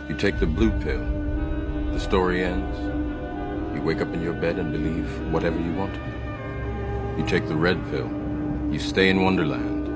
You take the blue pill, the story ends. You wake up in your bed and believe whatever you want. You take the red pill, you stay in Wonderland,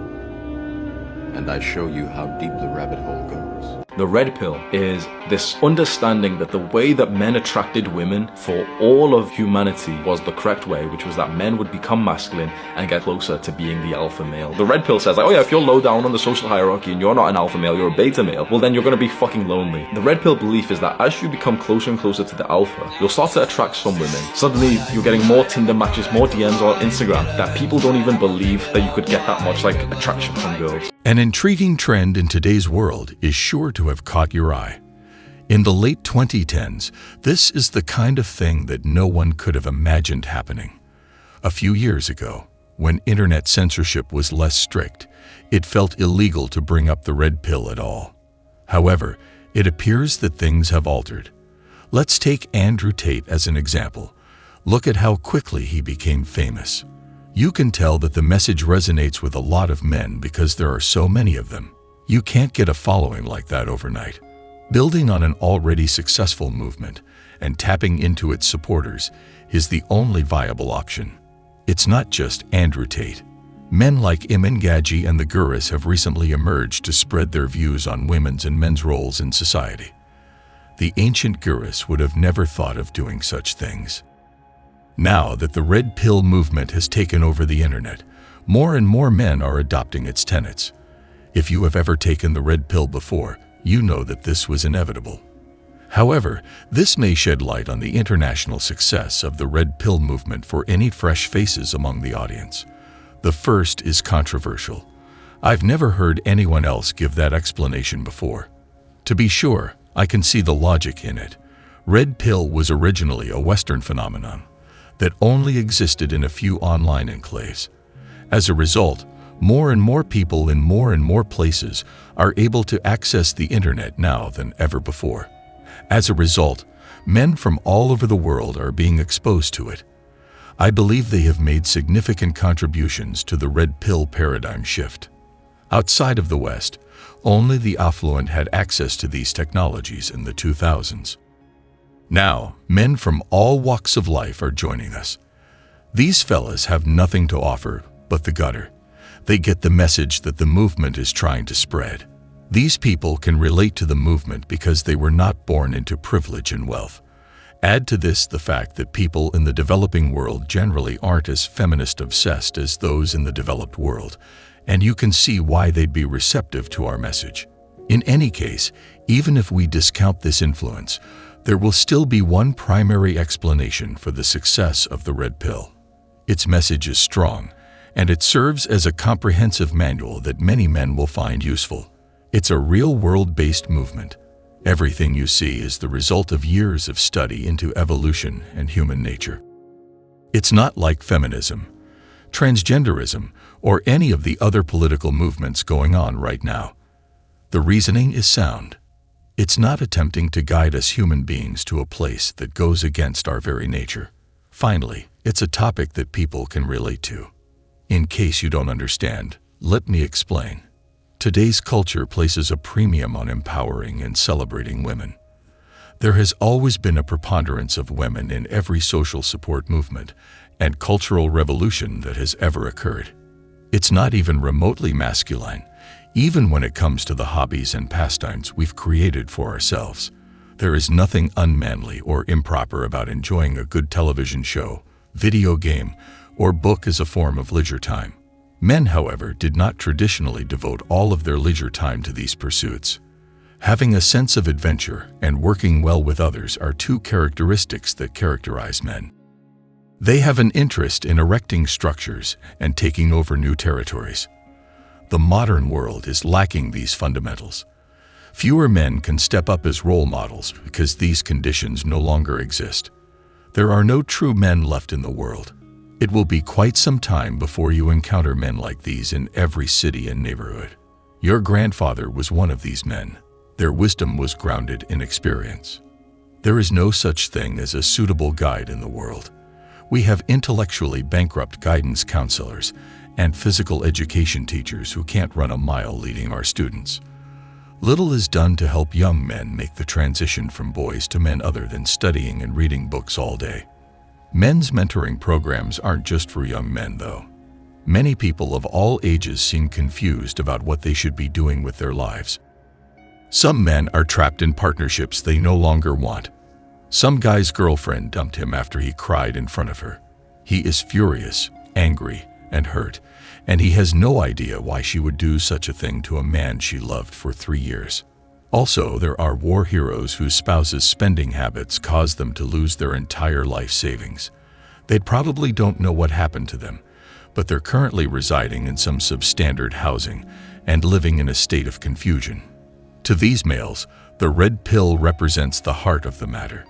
and I show you how deep the rabbit hole goes. The red pill is this understanding that the way that men attracted women for all of humanity was the correct way, which was that men would become masculine and get closer to being the alpha male. The red pill says, like, oh yeah, if you're low down on the social hierarchy and you're not an alpha male, you're a beta male, well then you're going to be fucking lonely. The red pill belief is that as you become closer and closer to the alpha, you'll start to attract some women. Suddenly you're getting more Tinder matches, more DMs on Instagram, that people don't even believe that you could get that much like attraction from girls. An intriguing trend in today's world is sure to have caught your eye. In the late 2010s, this is the kind of thing that no one could have imagined happening. A few years ago, when internet censorship was less strict, it felt illegal to bring up the red pill at all. However, it appears that things have altered. Let's take Andrew Tate as an example. Look at how quickly he became famous. You can tell that the message resonates with a lot of men because there are so many of them. You can't get a following like that overnight. Building on an already successful movement and tapping into its supporters is the only viable option. It's not just Andrew Tate. Men like Emin Gaji and the Gurus have recently emerged to spread their views on women's and men's roles in society. The ancient Gurus would have never thought of doing such things. Now that the red pill movement has taken over the internet, more and more men are adopting its tenets. If you have ever taken the red pill before, you know that this was inevitable. However, this may shed light on the international success of the red pill movement for any fresh faces among the audience. The first is controversial. I've never heard anyone else give that explanation before. To be sure, I can see the logic in it. Red pill was originally a Western phenomenon that only existed in a few online enclaves. As a result, more and more people in more and more places are able to access the internet now than ever before. As a result, men from all over the world are being exposed to it. I believe they have made significant contributions to the red pill paradigm shift. Outside of the West, only the affluent had access to these technologies in the 2000s. Now, men from all walks of life are joining us. These fellas have nothing to offer but the gutter. They get the message that the movement is trying to spread. These people can relate to the movement because they were not born into privilege and wealth. Add to this the fact that people in the developing world generally aren't as feminist-obsessed as those in the developed world, and you can see why they'd be receptive to our message. In any case, even if we discount this influence, there will still be one primary explanation for the success of the red pill. Its message is strong, and it serves as a comprehensive manual that many men will find useful. It's a real-world-based movement. Everything you see is the result of years of study into evolution and human nature. It's not like feminism, transgenderism, or any of the other political movements going on right now. The reasoning is sound. It's not attempting to guide us human beings to a place that goes against our very nature. Finally, it's a topic that people can relate to. In case you don't understand, let me explain. Today's culture places a premium on empowering and celebrating women. There has always been a preponderance of women in every social support movement and cultural revolution that has ever occurred. It's not even remotely masculine, even when it comes to the hobbies and pastimes we've created for ourselves. There is nothing unmanly or improper about enjoying a good television show, video game, or book as a form of leisure time. Men, however, did not traditionally devote all of their leisure time to these pursuits. Having a sense of adventure and working well with others are two characteristics that characterize men. They have an interest in erecting structures and taking over new territories. The modern world is lacking these fundamentals. Fewer men can step up as role models because these conditions no longer exist. There are no true men left in the world. It will be quite some time before you encounter men like these in every city and neighborhood. Your grandfather was one of these men. Their wisdom was grounded in experience. There is no such thing as a suitable guide in the world. We have intellectually bankrupt guidance counselors and physical education teachers who can't run a mile leading our students. Little is done to help young men make the transition from boys to men other than studying and reading books all day. Men's mentoring programs aren't just for young men, though. Many people of all ages seem confused about what they should be doing with their lives. Some men are trapped in partnerships they no longer want. Some guy's girlfriend dumped him after he cried in front of her. He is furious, angry, and hurt, and he has no idea why she would do such a thing to a man she loved for 3 years. Also, there are war heroes whose spouses' spending habits cause them to lose their entire life savings. They probably don't know what happened to them, but they're currently residing in some substandard housing and living in a state of confusion. To these males, the red pill represents the heart of the matter.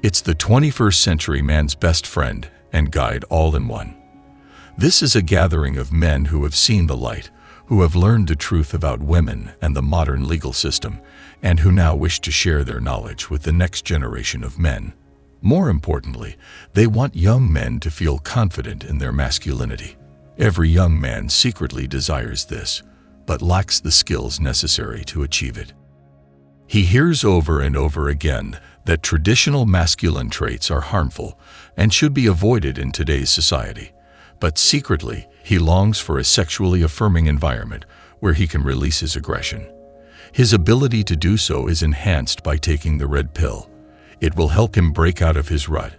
It's the 21st century man's best friend and guide all in one. This is a gathering of men who have seen the light, who have learned the truth about women and the modern legal system, and who now wish to share their knowledge with the next generation of men. More importantly, they want young men to feel confident in their masculinity. Every young man secretly desires this, but lacks the skills necessary to achieve it. He hears over and over again that traditional masculine traits are harmful and should be avoided in today's society. But secretly, he longs for a sexually affirming environment where he can release his aggression. His ability to do so is enhanced by taking the red pill. It will help him break out of his rut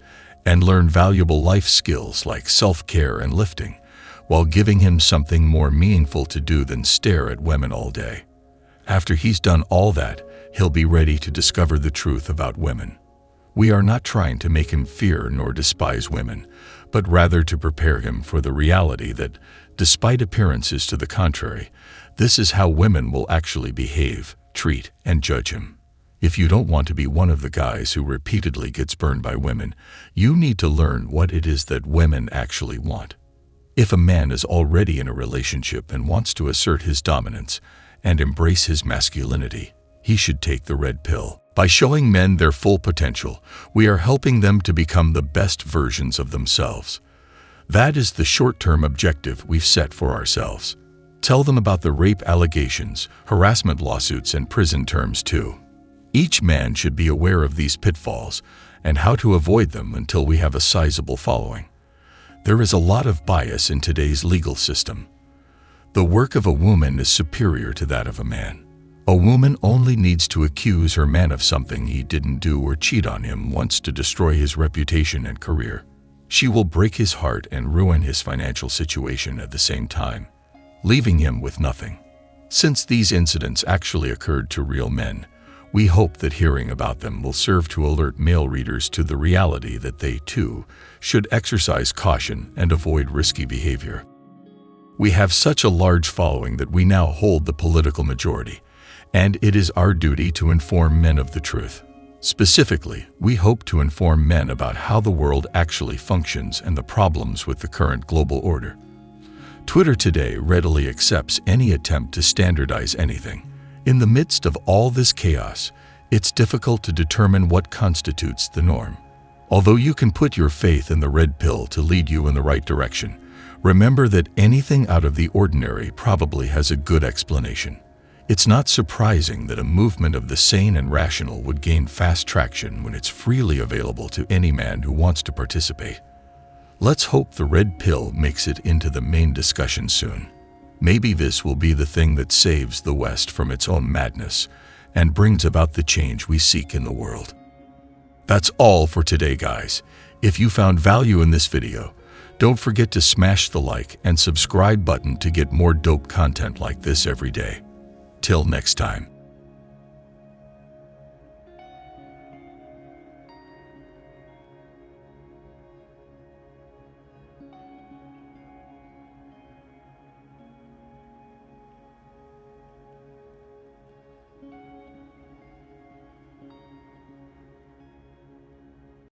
and learn valuable life skills like self-care and lifting, while giving him something more meaningful to do than stare at women all day. After he's done all that, he'll be ready to discover the truth about women. We are not trying to make him fear nor despise women, but rather to prepare him for the reality that, despite appearances to the contrary, this is how women will actually behave, treat, and judge him. If you don't want to be one of the guys who repeatedly gets burned by women, you need to learn what it is that women actually want. If a man is already in a relationship and wants to assert his dominance and embrace his masculinity, he should take the red pill. By showing men their full potential, we are helping them to become the best versions of themselves. That is the short-term objective we've set for ourselves. Tell them about the rape allegations, harassment lawsuits, and prison terms too. Each man should be aware of these pitfalls and how to avoid them until we have a sizable following. There is a lot of bias in today's legal system. The work of a woman is superior to that of a man. A woman only needs to accuse her man of something he didn't do or cheat on him once to destroy his reputation and career. She will break his heart and ruin his financial situation at the same time, leaving him with nothing. Since these incidents actually occurred to real men, we hope that hearing about them will serve to alert male readers to the reality that they, too, should exercise caution and avoid risky behavior. We have such a large following that we now hold the political majority, and it is our duty to inform men of the truth. Specifically, we hope to inform men about how the world actually functions and the problems with the current global order. Twitter today readily accepts any attempt to standardize anything. In the midst of all this chaos, it's difficult to determine what constitutes the norm. Although you can put your faith in the red pill to lead you in the right direction, remember that anything out of the ordinary probably has a good explanation. It's not surprising that a movement of the sane and rational would gain fast traction when it's freely available to any man who wants to participate. Let's hope the red pill makes it into the main discussion soon. Maybe this will be the thing that saves the West from its own madness and brings about the change we seek in the world. That's all for today, guys. If you found value in this video, don't forget to smash the like and subscribe button to get more dope content like this every day. Till next time.